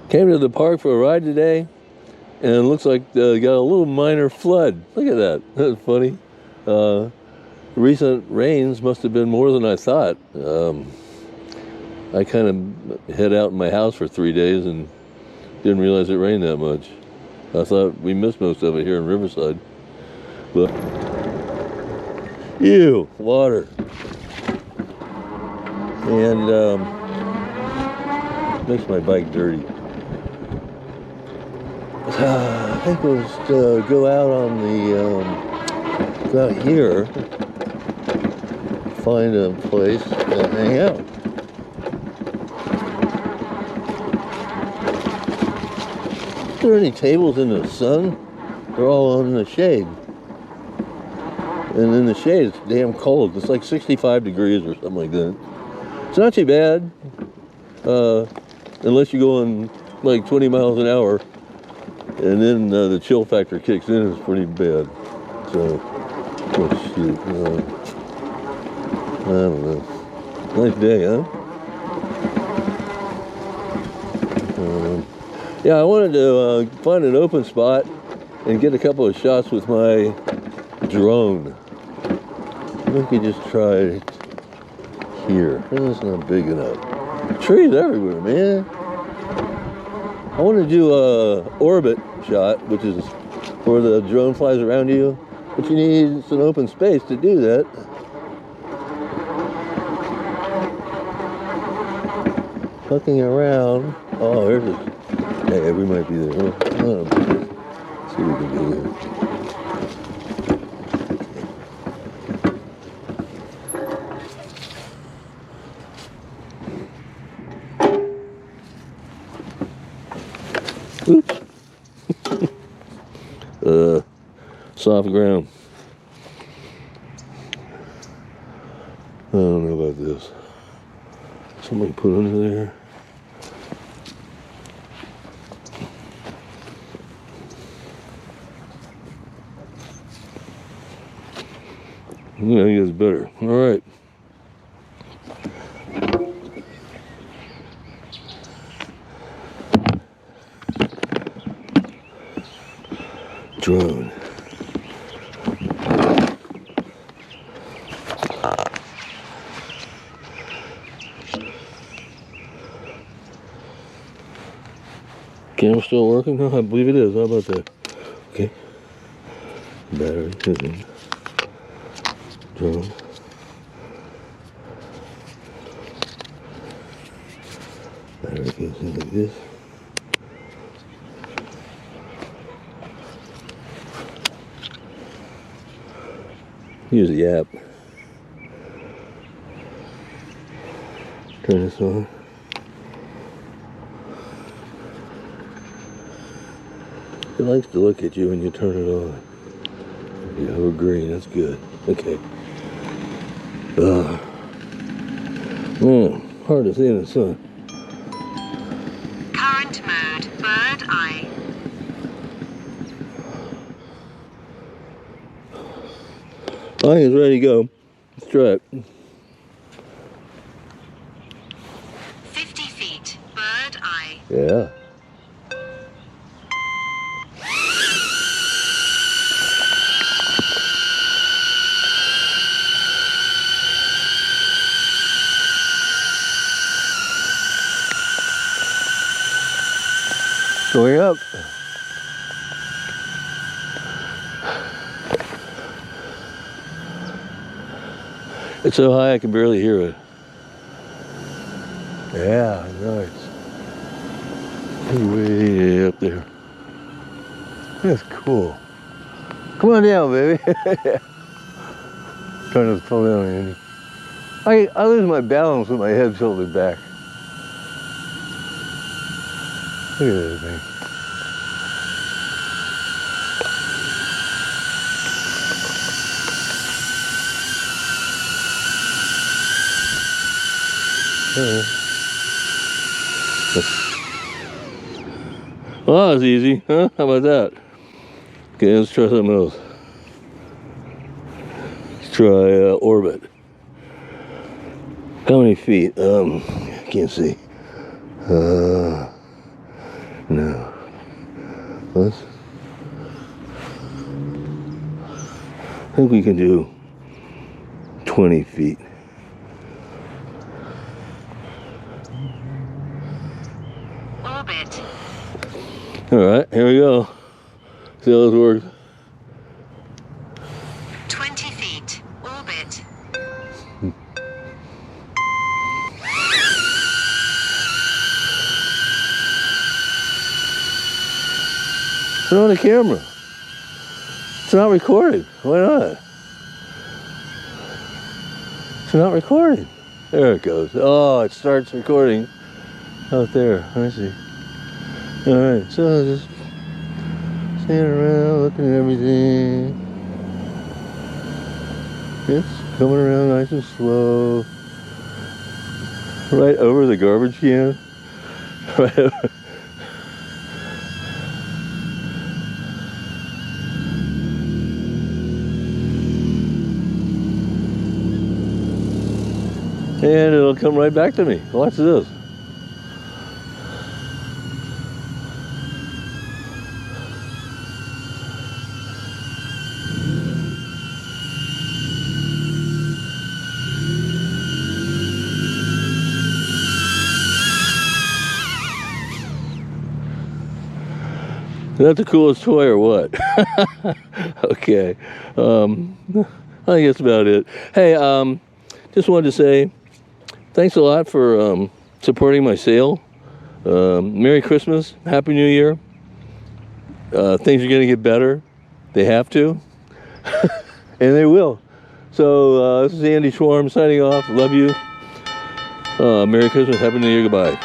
Came to the park for a ride today, and it looks like got a little minor flood. Look at that. That's funny. Recent rains must have been more than I thought. I kind of hid out in my house for 3 days and didn't realize it rained that much. I thought we missed most of it here in Riverside. But, ew, water. And makes my bike dirty. I think we'll just go out on the, go out here, find a place to hang out. Are there any tables in the sun? They're all in the shade. And in the shade, it's damn cold. It's like 65 degrees or something like that. It's not too bad, unless you go in like 20 miles an hour, and then the chill factor kicks in. It's pretty bad. So, oh shoot, I don't know. Nice day, huh? Yeah, I wanted to find an open spot and get a couple of shots with my drone. We could just try it here. It's not big enough. Trees everywhere, man. I want to do a orbit shot, which is where the drone flies around you, but you need some open space to do that. Looking around. Oh, there's a... Hey, we might be there. Oh, let's see what we can do here. Oops. Soft ground. I don't know about this. Somebody put under there. Yeah, I think it's better. All right. Drone. Camera still working? No, I believe it is. How about that? Okay. Battery is in. Drone. Battery goes in like this. Use the app. Turn this on. It likes to look at you when you turn it on. You have a green, that's good. Okay. Hard to see in the sun. Current mode, bird eye. I think it's ready to go. Let's try it. 50 feet, bird eye. Yeah. Going up. It's so high I can barely hear it. Yeah, nice. Way up there. That's cool. Come on down, baby. Trying to slow down, Andy. I lose my balance with my head tilted back. Look at this thing. Well, that was easy, huh? How about that? Okay, let's try something else. Let's try orbit. How many feet? I can't see. think we can do 20 feet. Orbit. Alright, here we go. See how this works. 20 feet. Orbit. It's on the camera. It's not recording. Why not? It's not recording. There it goes. Oh, it starts recording out there. I see. Alright, so just standing around looking at everything. It's coming around nice and slow. Right over the garbage can. Right over. And it'll come right back to me. Watch this. Is that the coolest toy or what? Okay. I think that's about it. Hey, just wanted to say thanks a lot for supporting my sale. Merry Christmas. Happy New Year. Things are going to get better. They have to. And they will. So this is Andy Schwarm signing off. Love you. Merry Christmas. Happy New Year. Goodbye.